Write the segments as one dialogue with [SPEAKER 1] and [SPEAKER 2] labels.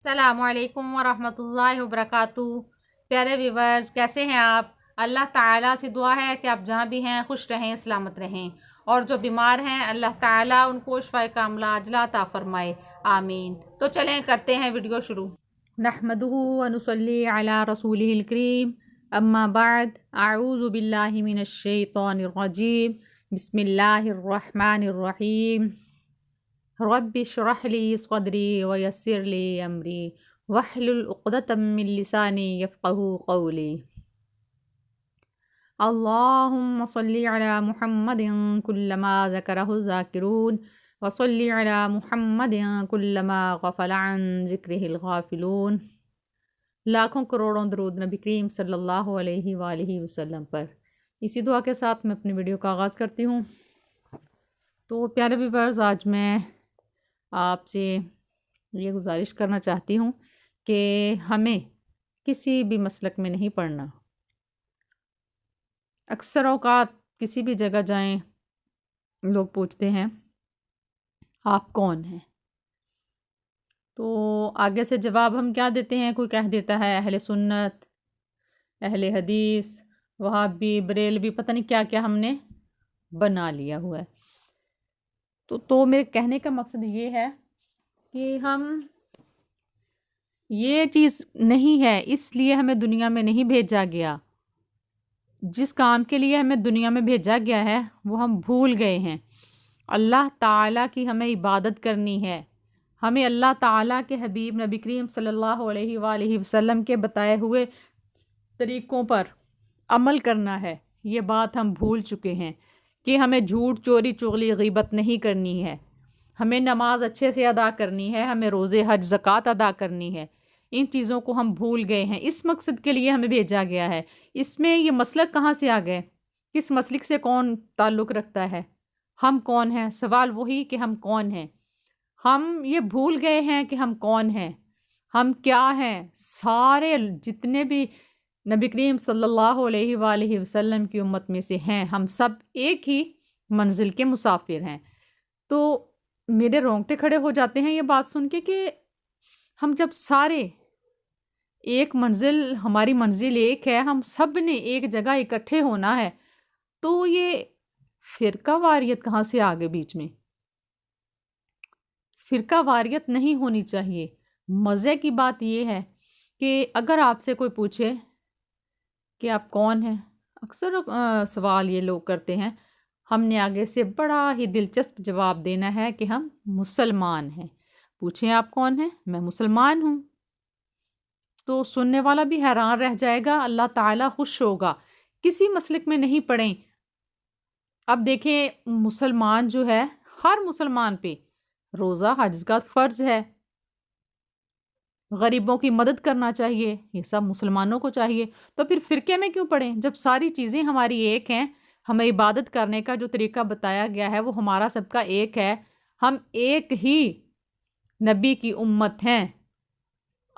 [SPEAKER 1] السلام علیکم ورحمۃ اللہ وبرکاتہ۔ پیارے ویورز، کیسے ہیں آپ؟ اللہ تعالیٰ سے دعا ہے کہ آپ جہاں بھی ہیں خوش رہیں، سلامت رہیں، اور جو بیمار ہیں اللہ تعالیٰ ان کو شفائے کاملہ عاجلہ عطا فرمائے، آمین۔ تو چلیں کرتے ہیں ویڈیو شروع۔ نحمدہ ونصلی علی رسولہ الکریم، اما بعد، اعوذ باللہ من الشیطان الرجیم، بسم اللہ الرحمن الرحیم۔ رب اشرح لي صدري ويسر لي أمري واحلل عقدة من لساني يفقهوا قولي۔ اللهم صل على محمد كلما ذكره الذاكرون وصل على محمد كلما غفل عن ذكره الغافلون۔ لاکھوں کروڑوں درود نبی کریم صلی اللہ علیہ وآلہ وسلم پر۔ اسی دعا کے ساتھ میں اپنی ویڈیو کا آغاز کرتی ہوں۔ تو پیارے ویورز، آج میں آپ سے یہ گزارش کرنا چاہتی ہوں کہ ہمیں کسی بھی مسلک میں نہیں پڑھنا۔ اکثر اوقات کسی بھی جگہ جائیں، لوگ پوچھتے ہیں آپ کون ہیں؟ تو آگے سے جواب ہم کیا دیتے ہیں؟ کوئی کہہ دیتا ہے اہل سنت، اہل حدیث، وہابی، بریلوی، پتہ نہیں کیا کیا ہم نے بنا لیا ہوا ہے۔ تو میرے کہنے کا مقصد یہ ہے کہ ہم یہ چیز نہیں ہے، اس لیے ہمیں دنیا میں نہیں بھیجا گیا۔ جس کام کے لیے ہمیں دنیا میں بھیجا گیا ہے وہ ہم بھول گئے ہیں۔ اللہ تعالیٰ کی ہمیں عبادت کرنی ہے، ہمیں اللہ تعالیٰ کے حبیب نبی کریم صلی اللہ علیہ وآلہ وسلم کے بتائے ہوئے طریقوں پر عمل کرنا ہے۔ یہ بات ہم بھول چکے ہیں کہ ہمیں جھوٹ، چوری، چغلی، غیبت نہیں کرنی ہے، ہمیں نماز اچھے سے ادا کرنی ہے، ہمیں روزے، حج، زکوٰۃ ادا کرنی ہے۔ ان چیزوں کو ہم بھول گئے ہیں۔ اس مقصد کے لیے ہمیں بھیجا گیا ہے۔ اس میں یہ مسلک کہاں سے آ گئے؟ کس مسلک سے کون تعلق رکھتا ہے؟ ہم کون ہیں؟ سوال وہی کہ ہم کون ہیں۔ ہم یہ بھول گئے ہیں کہ ہم کون ہیں، ہم کیا ہیں۔ سارے جتنے بھی نبی کریم صلی اللہ علیہ وآلہ وسلم کی امت میں سے ہیں، ہم سب ایک ہی منزل کے مسافر ہیں۔ تو میرے رونگٹے کھڑے ہو جاتے ہیں یہ بات سن کے کہ ہم جب سارے ایک منزل، ہماری منزل ایک ہے، ہم سب نے ایک جگہ اکٹھے ہونا ہے، تو یہ فرقہ واریت کہاں سے آگے بیچ میں؟ فرقہ واریت نہیں ہونی چاہیے۔ مزے کی بات یہ ہے کہ اگر آپ سے کوئی پوچھے کہ آپ کون ہیں، اکثر سوال یہ لوگ کرتے ہیں، ہم نے آگے سے بڑا ہی دلچسپ جواب دینا ہے کہ ہم مسلمان ہیں۔ پوچھیں آپ کون ہیں؟ میں مسلمان ہوں۔ تو سننے والا بھی حیران رہ جائے گا، اللہ تعالیٰ خوش ہوگا۔ کسی مسلک میں نہیں پڑیں۔ اب دیکھیں، مسلمان جو ہے، ہر مسلمان پہ روزہ، حج، زکوٰۃ فرض ہے۔ غریبوں کی مدد کرنا چاہیے، یہ سب مسلمانوں کو چاہیے۔ تو پھر فرقے میں کیوں پڑیں جب ساری چیزیں ہماری ایک ہیں؟ ہمیں عبادت کرنے کا جو طریقہ بتایا گیا ہے وہ ہمارا سب کا ایک ہے۔ ہم ایک ہی نبی کی امت ہیں۔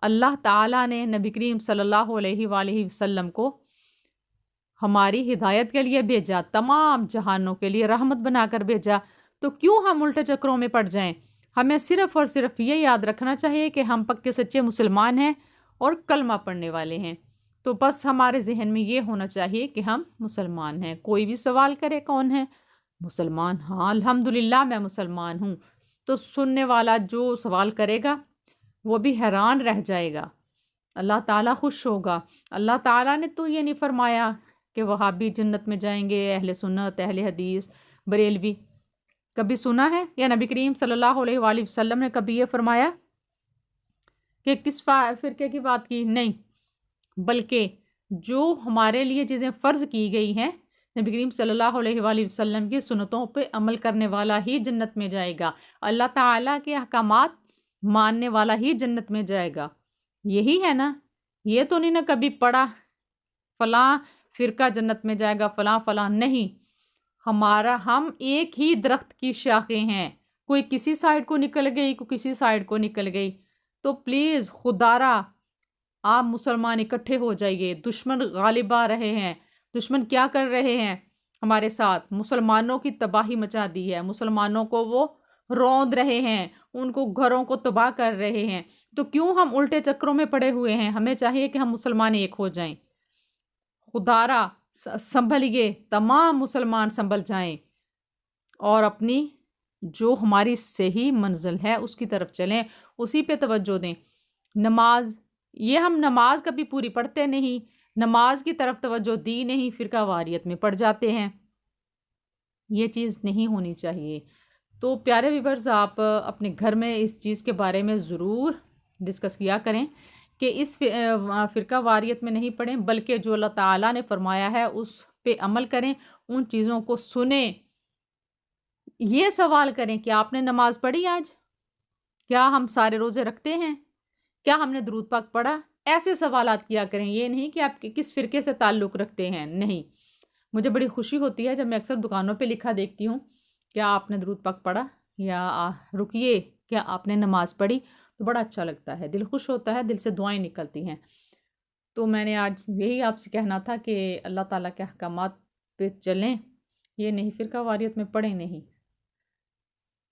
[SPEAKER 1] اللہ تعالیٰ نے نبی کریم صلی اللہ علیہ وآلہ وسلم کو ہماری ہدایت کے لیے بھیجا، تمام جہانوں کے لیے رحمت بنا کر بھیجا۔ تو کیوں ہم الٹے چکروں میں پڑ جائیں؟ ہمیں صرف اور صرف یہ یاد رکھنا چاہیے کہ ہم پکے سچے مسلمان ہیں اور کلمہ پڑھنے والے ہیں۔ تو بس ہمارے ذہن میں یہ ہونا چاہیے کہ ہم مسلمان ہیں۔ کوئی بھی سوال کرے کون ہے؟ مسلمان۔ ہاں الحمدللہ میں مسلمان ہوں۔ تو سننے والا جو سوال کرے گا وہ بھی حیران رہ جائے گا، اللہ تعالیٰ خوش ہوگا۔ اللہ تعالیٰ نے تو یہ نہیں فرمایا کہ وہابی جنت میں جائیں گے، اہل سنت، اہل حدیث، بریلوی۔ کبھی سنا ہے یا نبی کریم صلی اللہ علیہ وآلہ وسلم نے کبھی یہ فرمایا کہ کس فرقے کی بات کی؟ نہیں، بلکہ جو ہمارے لیے چیزیں فرض کی گئی ہیں، نبی کریم صلی اللہ علیہ وآلہ وسلم کی سنتوں پہ عمل کرنے والا ہی جنت میں جائے گا، اللہ تعالیٰ کے احکامات ماننے والا ہی جنت میں جائے گا۔ یہی ہے نا؟ یہ تو نہیں نا کبھی پڑھا فلاں فرقہ جنت میں جائے گا، فلاں فلاں، نہیں۔ ہم ایک ہی درخت کی شاخیں ہیں، کوئی کسی سائیڈ کو نکل گئی، کوئی کسی سائیڈ کو نکل گئی۔ تو پلیز خدارا آپ مسلمان اکٹھے ہو جائیے۔ دشمن غالب آ رہے ہیں۔ دشمن کیا کر رہے ہیں ہمارے ساتھ؟ مسلمانوں کی تباہی مچا دی ہے، مسلمانوں کو وہ روند رہے ہیں، ان کو گھروں کو تباہ کر رہے ہیں، تو کیوں ہم الٹے چکروں میں پڑے ہوئے ہیں؟ ہمیں چاہیے کہ ہم مسلمان ایک ہو جائیں، خدارا سنبھلیے، تمام مسلمان سنبھل جائیں اور اپنی جو ہماری صحیح منزل ہے اس کی طرف چلیں، اسی پہ توجہ دیں۔ نماز، یہ ہم نماز کبھی پوری پڑھتے نہیں، نماز کی طرف توجہ دی نہیں، فرقہ واریت میں پڑ جاتے ہیں، یہ چیز نہیں ہونی چاہیے۔ تو پیارے ویورز، آپ اپنے گھر میں اس چیز کے بارے میں ضرور ڈسکس کیا کریں کہ اس فرقہ واریت میں نہیں پڑھیں، بلکہ جو اللہ تعالیٰ نے فرمایا ہے اس پہ عمل کریں، ان چیزوں کو سنیں۔ یہ سوال کریں کہ آپ نے نماز پڑھی آج؟ کیا ہم سارے روزے رکھتے ہیں؟ کیا ہم نے درود پاک پڑھا؟ ایسے سوالات کیا کریں، یہ نہیں کہ آپ کس فرقے سے تعلق رکھتے ہیں، نہیں۔ مجھے بڑی خوشی ہوتی ہے جب میں اکثر دکانوں پہ لکھا دیکھتی ہوں کیا آپ نے درود پاک پڑھا، یا رکیے کیا آپ نے نماز پڑھی، تو بڑا اچھا لگتا ہے، دل خوش ہوتا ہے، دل سے دعائیں نکلتی ہیں۔ تو میں نے آج یہی آپ سے کہنا تھا کہ اللہ تعالیٰ کے احکامات پہ چلیں، یہ نہیں فرقہ واریت میں پڑھیں نہیں۔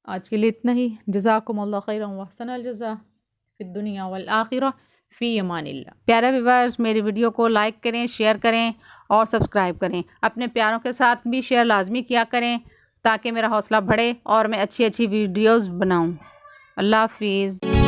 [SPEAKER 1] آج کے لیے اتنا ہی۔ جزاکم اللہ خیرا واحسن الجزا فی الدنیا والآخرہ، فی امان اللہ۔ پیارے ویورز، میری ویڈیو کو لائک کریں، شیئر کریں اور سبسکرائب کریں۔ اپنے پیاروں کے ساتھ بھی شیئر لازمی کیا کریں تاکہ میرا حوصلہ بڑھے اور میں اچھی ویڈیوز بناؤں۔ اللہ حافظ۔